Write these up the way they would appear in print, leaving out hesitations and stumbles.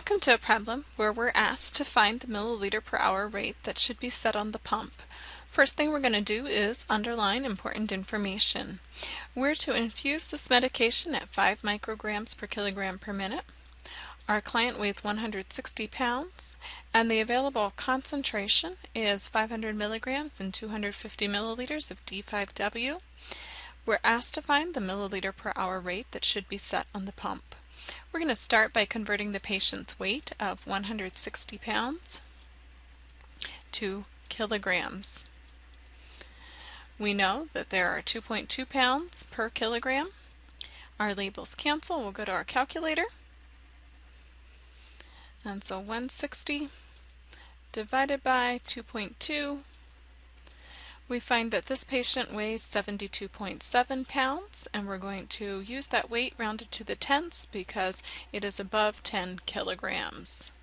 Welcome to a problem where we're asked to find the milliliter per hour rate that should be set on the pump. First thing we're going to do is underline important information. We're to infuse this medication at 5 micrograms per kilogram per minute. Our client weighs 160 pounds and the available concentration is 500 milligrams and 250 milliliters of D5W. We're asked to find the milliliter per hour rate that should be set on the pump. We're going to start by converting the patient's weight of 160 pounds to kilograms. We know that there are 2.2 pounds per kilogram. Our labels cancel. We'll go to our calculator. And so 160 divided by 2.2, we find that this patient weighs 72.7 pounds, and we're going to use that weight rounded to the tenths because it is above 10 kilograms.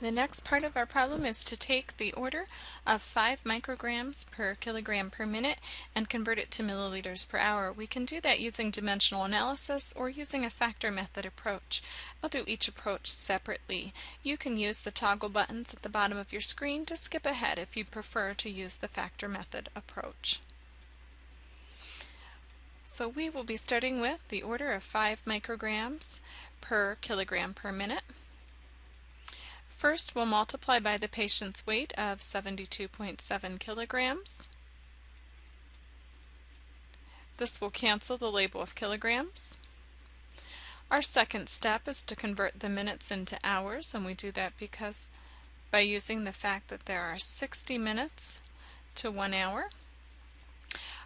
The next part of our problem is to take the order of 5 micrograms per kilogram per minute and convert it to milliliters per hour. We can do that using dimensional analysis or using a factor method approach. I'll do each approach separately. You can use the toggle buttons at the bottom of your screen to skip ahead if you prefer to use the factor method approach. So we will be starting with the order of 5 micrograms per kilogram per minute. First, we'll multiply by the patient's weight of 72.7 kilograms. This will cancel the label of kilograms. Our second step is to convert the minutes into hours, and we do that because by using the fact that there are 60 minutes to 1 hour.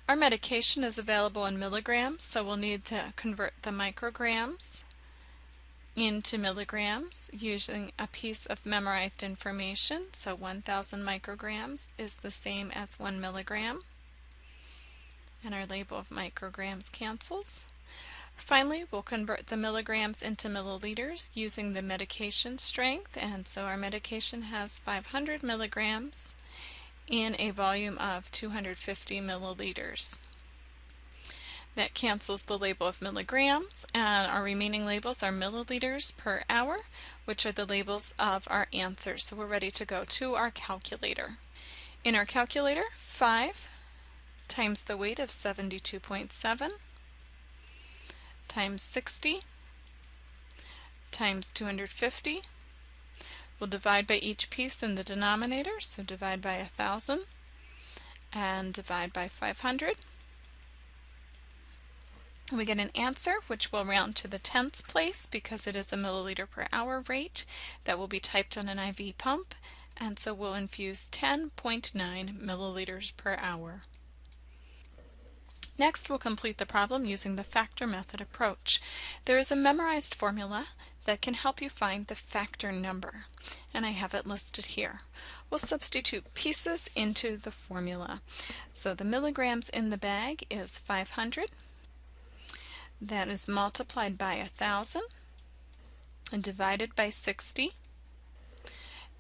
Our medication is available in milligrams, so we'll need to convert the micrograms into milligrams using a piece of memorized information. So 1,000 micrograms is the same as 1 milligram, and our label of micrograms cancels. Finally, we'll convert the milligrams into milliliters using the medication strength, and so our medication has 500 milligrams in a volume of 250 milliliters. That cancels the label of milligrams, and our remaining labels are milliliters per hour, which are the labels of our answer. So we're ready to go to our calculator. In our calculator, 5 times the weight of 72.7 times 60 times 250. We'll divide by each piece in the denominator, so divide by 1,000 and divide by 500. We get an answer which will round to the tenths place because it is a milliliter per hour rate that will be typed on an IV pump, and so we'll infuse 10.9 milliliters per hour. Next, we'll complete the problem using the factor method approach. There is a memorized formula that can help you find the factor number, and I have it listed here. We'll substitute pieces into the formula. So the milligrams in the bag is 500. That is multiplied by 1,000 and divided by 60,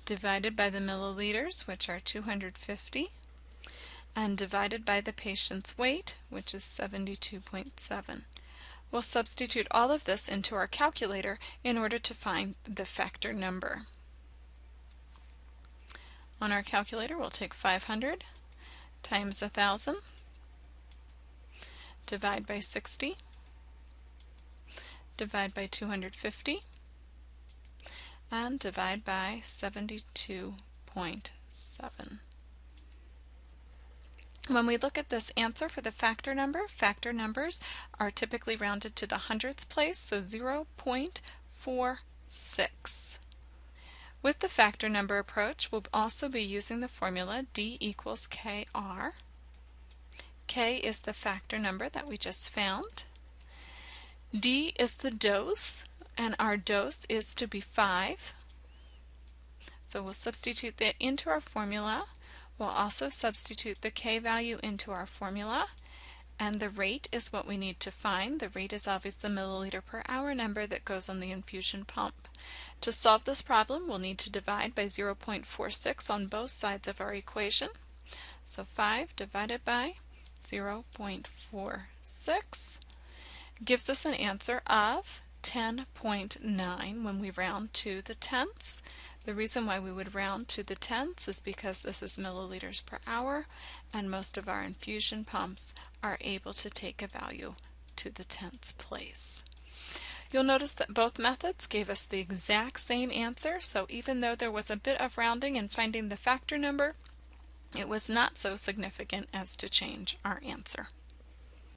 divided by the milliliters, which are 250, and divided by the patient's weight, which is 72.7. We'll substitute all of this into our calculator in order to find the factor number. On our calculator, we'll take 500 times 1,000, divide by 60, divide by 250, and divide by 72.7. When we look at this answer for the factor number, factor numbers are typically rounded to the hundredths place, so 0.46. With the factor number approach, we'll also be using the formula D equals KR. K is the factor number that we just found. D is the dose, and our dose is to be 5. So we'll substitute that into our formula. We'll also substitute the K value into our formula, and the rate is what we need to find. The rate is always the milliliter per hour number that goes on the infusion pump. To solve this problem, we'll need to divide by 0.46 on both sides of our equation. So 5 divided by 0.46 gives us an answer of 10.9 when we round to the tenths. The reason why we would round to the tenths is because this is milliliters per hour, and most of our infusion pumps are able to take a value to the tenths place. You'll notice that both methods gave us the exact same answer, so even though there was a bit of rounding and finding the factor number, it was not so significant as to change our answer.